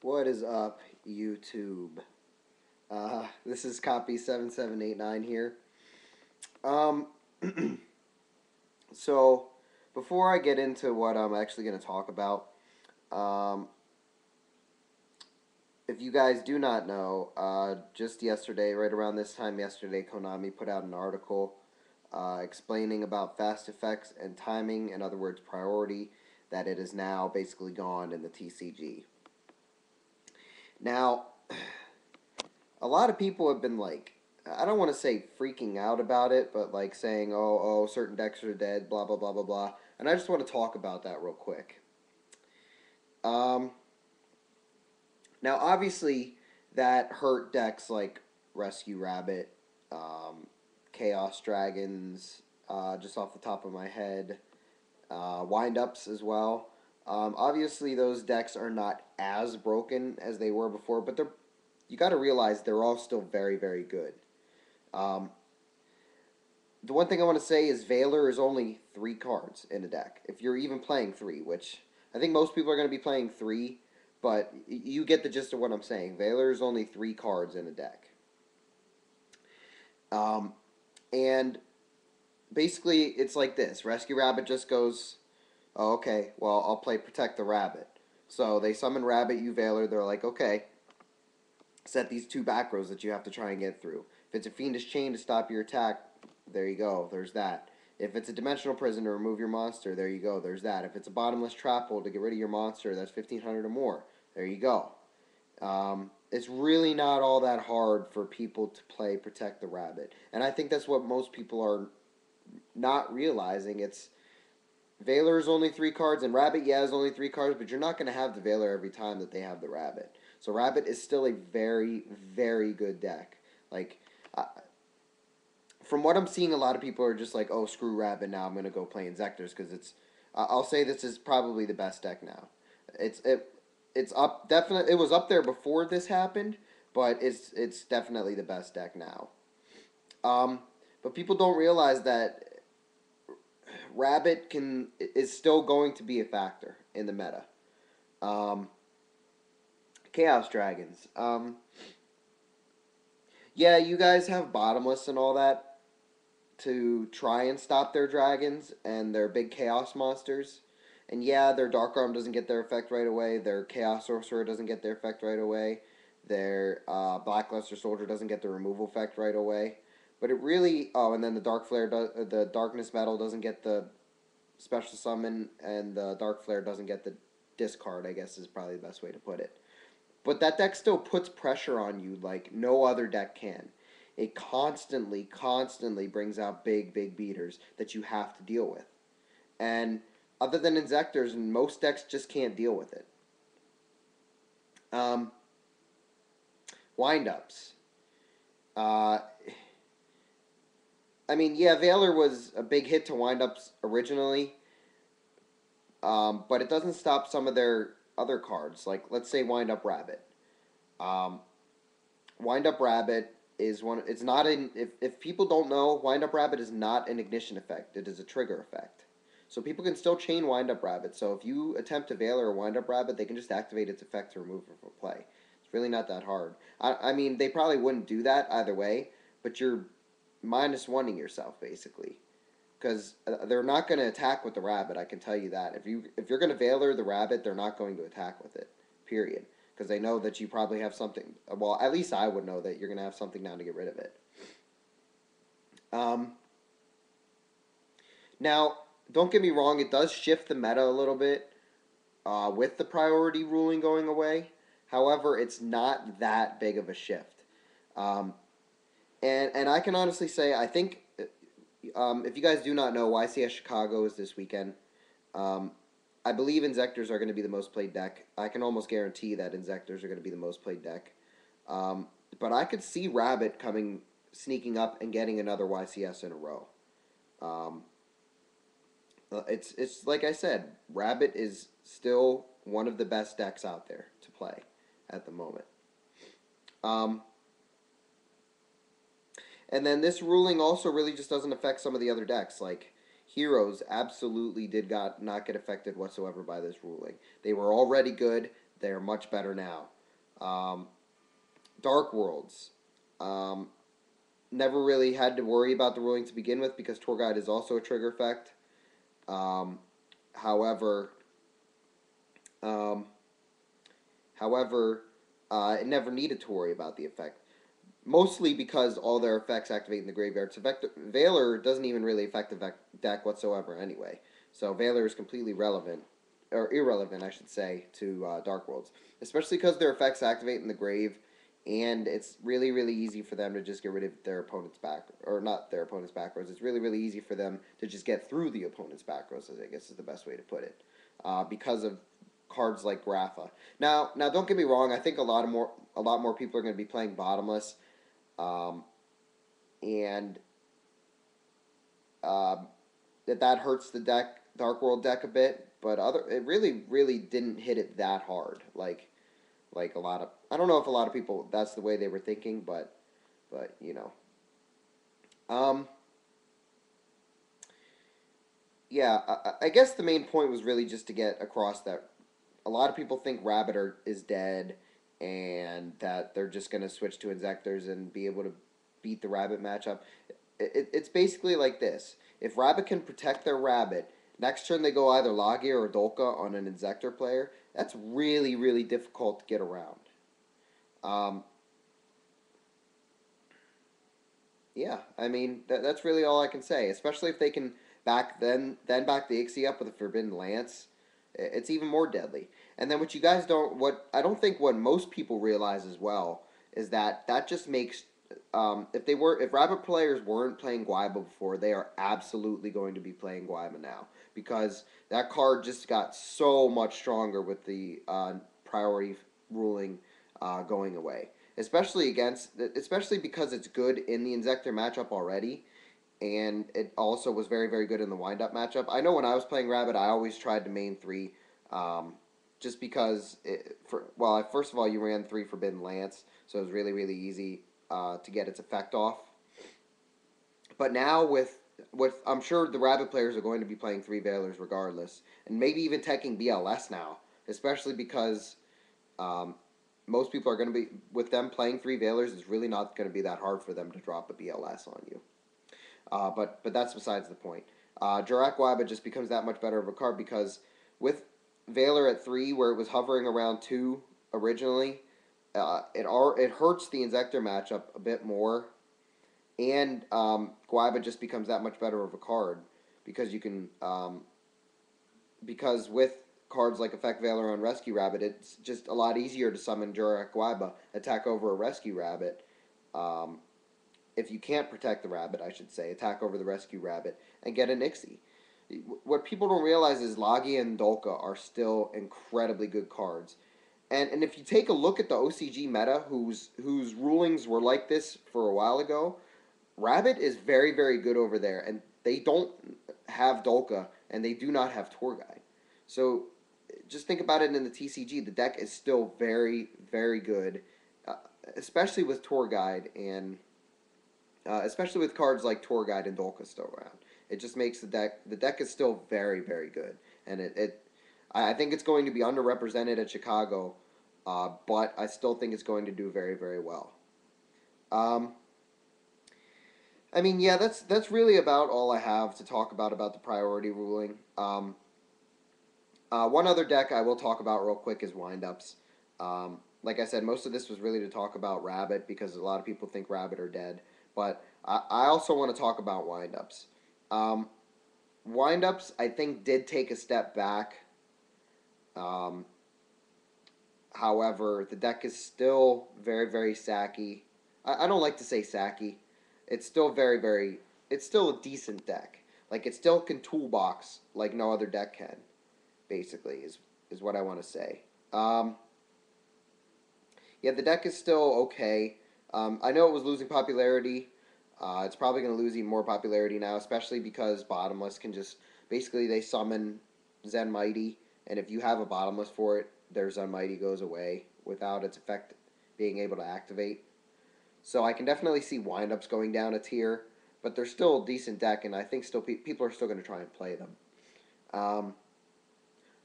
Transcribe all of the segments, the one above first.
What is up, YouTube? This is copy 7789 here. Um, so, before I get into what I'm actually going to talk about, um, if you guys do not know, just yesterday, right around this time yesterday, Konami put out an article explaining about fast effects and timing, in other words, priority, that it is now basically gone in the TCG. Now, a lot of people have been like, I don't want to say freaking out about it, but like saying, oh, certain decks are dead, blah, blah, blah, blah, blah. And I just want to talk about that real quick. Um, Now, obviously, that hurt decks like Rescue Rabbit, Chaos Dragons, just off the top of my head, Wind Ups as well. Obviously, those decks are not as broken as they were before, but you got to realize they're all still very, very good. Um, the one thing I want to say is Valor is only 3 cards in a deck. If you're even playing 3, which I think most people are going to be playing 3, but you get the gist of what I'm saying. Valor is only 3 cards in a deck. Um, and basically, it's like this. Rescue Rabbit just goes, oh, okay, well, I'll play Protect the Rabbit. So they summon Rabbit, you Valor, they're like, okay, set these 2 back rows that you have to try and get through. If it's a Fiendish Chain to stop your attack, there you go, there's that. If it's a Dimensional Prison to remove your monster, there you go, there's that. If it's a Bottomless Trap Hole to get rid of your monster, that's 1,500 or more, there you go. It's really not all that hard for people to play Protect the Rabbit. And I think that's what most people are not realizing. It's Valor is only 3 cards, and Rabbit, yeah, is only 3 cards, but you're not going to have the Valor every time that they have the Rabbit. So Rabbit is still a very, very good deck. Like, from what I'm seeing, a lot of people are just like, oh, screw Rabbit now, I'm going to go play Inzectors, because it's, I'll say this is probably the best deck now. It's up, definitely, it was up there before this happened, but it's definitely the best deck now. Um, but people don't realize that Rabbit is still going to be a factor in the meta. Um, Chaos Dragons. Yeah, you guys have Bottomless and all that to try and stop their dragons and their big chaos monsters. And yeah, their Dark Arm doesn't get their effect right away. Their Chaos Sorcerer doesn't get their effect right away. Their Blackluster Soldier doesn't get the removal effect right away. But it really, oh, and then the the Darkness Metal doesn't get the special summon, and the Dark Flare doesn't get the discard, I guess is probably the best way to put it. But that deck still puts pressure on you like no other deck can. It constantly, constantly brings out big, big beaters that you have to deal with. And other than Inzectors, most decks just can't deal with it. Um, Wind-ups. Uh, I mean, yeah, Valor was a big hit to Wind-ups originally, but it doesn't stop some of their other cards. Like, let's say Wind-up Rabbit. Um, Wind-up Rabbit is one. It's not an. If people don't know, Wind-up Rabbit is not an ignition effect. It is a trigger effect. So people can still chain Wind-up Rabbit. So if you attempt to Valor or Wind-up Rabbit, they can just activate its effect to remove it from play. It's really not that hard. I mean, they probably wouldn't do that either way, but you're minus oneing yourself basically, because they're not going to attack with the Rabbit. I can tell you that. If you're going to Valor the Rabbit, they're not going to attack with it. Period. Because they know that you probably have something. Well, at least I would know that you're going to have something now to get rid of it. Now, don't get me wrong, it does shift the meta a little bit with the priority ruling going away. However, it's not that big of a shift. Um, and I can honestly say, I think, if you guys do not know, YCS Chicago is this weekend. I believe Inzectors are going to be the most played deck. I can almost guarantee that Inzectors are going to be the most played deck. But I could see Rabbit sneaking up and getting another YCS in a row. Um, it's like I said, Rabbit is still one of the best decks out there to play at the moment. And then this ruling also really just doesn't affect some of the other decks. Like, Heroes absolutely did not get affected whatsoever by this ruling. They were already good. They are much better now. Um, Dark Worlds. Um, Never really had to worry about the ruling to begin with because Tour Guide is also a trigger effect. Um, however, um, however, it never needed to worry about the effect. Mostly because all their effects activate in the graveyard. So Valor doesn't even really affect the deck whatsoever anyway. So Valor is completely relevant, or irrelevant, I should say, to Dark Worlds. Especially because their effects activate in the grave, and it's really, really easy for them to just get rid of their opponent's back, or not their opponent's back rows. It's really, really easy for them to just get through the opponent's back rows, I guess is the best way to put it. Because of cards like Grapha. Now, don't get me wrong. I think a lot more people are going to be playing bottomless, um, and um, that hurts the Dark World deck a bit. But it really didn't hit it that hard. Like a lot of, I don't know if a lot of people that's the way they were thinking, but you know, um, yeah. I guess the main point was really just to get across that a lot of people think is dead, and that they're just going to switch to Inzectors and be able to beat the Rabbit matchup. It's basically like this. If Rabbit can protect their Rabbit, next turn they go either Logia or Dolka on an Inzector player. That's really, really difficult to get around. Um, yeah, I mean, that's really all I can say, especially if they can back the Ixie up with a Forbidden Lance. It's even more deadly. And then what I don't think what most people realize as well is that just makes if Rabbit players weren't playing Guaiba before, they are absolutely going to be playing Guaiba now because that card just got so much stronger with the priority ruling going away. Especially because it's good in the Inzector matchup already, and it also was very, very good in the wind-up matchup. I know when I was playing Rabbit, I always tried to main three, just because, first of all, you ran three Forbidden Lance, so it was really, really easy to get its effect off. But now I'm sure the Rabbit players are going to be playing three Veilers regardless, and maybe even taking BLS now, especially because um, most people are going to be, with them playing three Veilers, it's really not going to be that hard for them to drop a BLS on you. But that's besides the point. Jurak Waiba just becomes that much better of a card because with Valor at 3, where it was hovering around 2 originally, it hurts the Inzector matchup a bit more, and Guaiba just becomes that much better of a card because you can because with cards like Effect Valor on Rescue Rabbit, it's just a lot easier to summon Jurak Guaiba, attack over a Rescue Rabbit. Um, if you can't protect the rabbit, I should say, attack over the rescue rabbit and get an Ixie. What people don't realize is Logia and Dolka are still incredibly good cards. And if you take a look at the OCG meta, whose rulings were like this for a while ago, Rabbit is very, very good over there, and they don't have Dolka, and they do not have Tour Guide. So just think about it in the TCG. The deck is still very, very good, uh, especially with Tour Guide and especially with cards like Tour Guide and Dolka still around. It just makes the deck is still very, very good, and I think it's going to be underrepresented at Chicago, but I still think it's going to do very, very well. Um, I mean, yeah, that's really about all I have to talk about the priority ruling. One other deck I will talk about real quick is Windups. Like I said, most of this was really to talk about Rabbit because a lot of people think Rabbit are dead. But I also want to talk about Windups. Um, Windups, I think, did take a step back. Um, However, the deck is still very, very sacky. I don't like to say sacky. It's still very, very. It's still a decent deck. Like it still can toolbox like no other deck can. Basically, is what I want to say. Um, yeah, the deck is still okay. I know it was losing popularity. It's probably going to lose even more popularity now, especially because Bottomless can just basically they summon Zen Mighty, and if you have a Bottomless for it, their Zen Mighty goes away without its effect being able to activate. So I can definitely see Windups going down a tier, but they're still a decent deck, and I think still people are still going to try and play them. Um,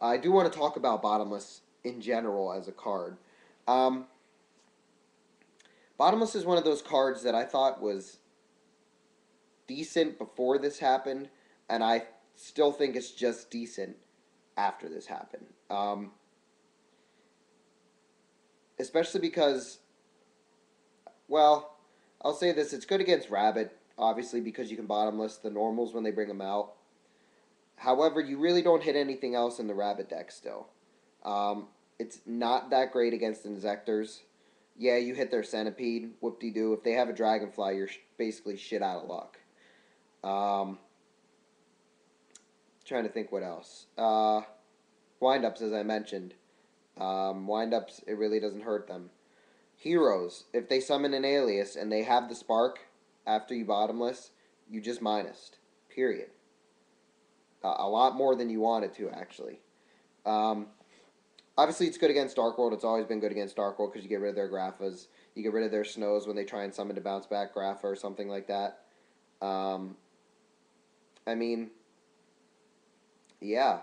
I do want to talk about Bottomless in general as a card. Um, Bottomless is one of those cards that I thought was decent before this happened, and I still think it's just decent after this happened. Especially because, well, I'll say this: it's good against Rabbit, obviously, because you can bottomless the normals when they bring them out. However, you really don't hit anything else in the Rabbit deck still. It's not that great against Insectors. Yeah, you hit their Centipede, whoop-de-doo. If they have a Dragonfly, you're basically shit out of luck. Um, Trying to think what else. Windups, as I mentioned. Windups, it really doesn't hurt them. Heroes, if they summon an Alias and they have the Spark after you bottomless, you just minused. Period. A lot more than you wanted to, actually. Um, Obviously, it's good against Dark World. It's always been good against Dark World because you get rid of their Graphas. You get rid of their Snows when they try and summon to bounce back Grapha or something like that. Um, I mean, yeah.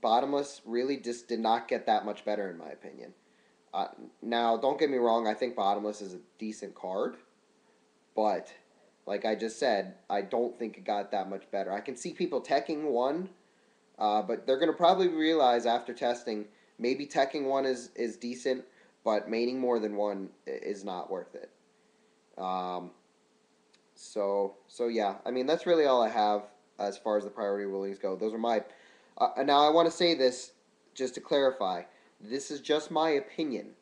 Bottomless really just did not get that much better, in my opinion. Uh, Now, don't get me wrong. I think Bottomless is a decent card, but like I just said, I don't think it got that much better. I can see people teching one, but they're going to probably realize after testing, maybe teching one is decent, but maining more than one is not worth it. Um, so yeah, I mean that's really all I have as far as the priority rulings go. Those are my. Now I want to say this just to clarify. This is just my opinion.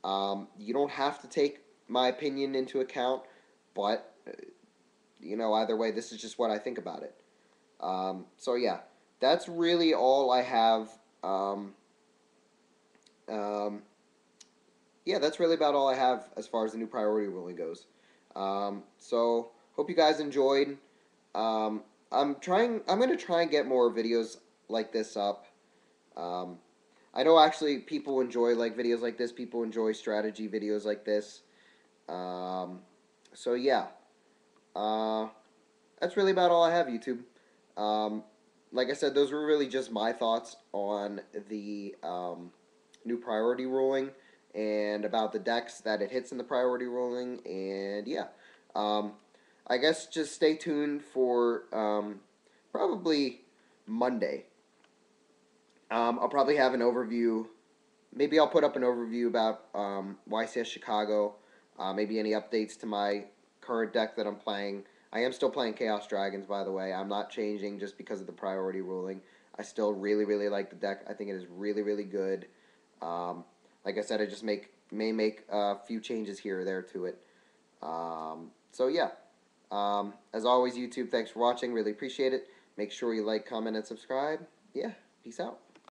You don't have to take my opinion into account, but either way, this is just what I think about it. So yeah, that's really all I have. Um, um, yeah, that's really about all I have as far as the new priority ruling goes. So hope you guys enjoyed. I'm trying. I'm gonna try and get more videos like this up. Um, I know actually people enjoy like videos like this. People enjoy strategy videos like this. Um, so yeah, uh, that's really about all I have, YouTube. Um, like I said, those were really just my thoughts on the new priority ruling and about the decks that it hits in the priority ruling. And yeah, um, I guess just stay tuned for probably Monday. I'll probably have an overview. Maybe I'll put up an overview about YCS Chicago. Maybe any updates to my current deck that I'm playing. I am still playing Chaos Dragons, by the way. I'm not changing just because of the priority ruling. I still really, really like the deck. I think it is really, really good. Um, like I said, I just may make a few changes here or there to it. So yeah. As always, YouTube, thanks for watching. Really appreciate it. Make sure you like, comment, and subscribe. Yeah, peace out.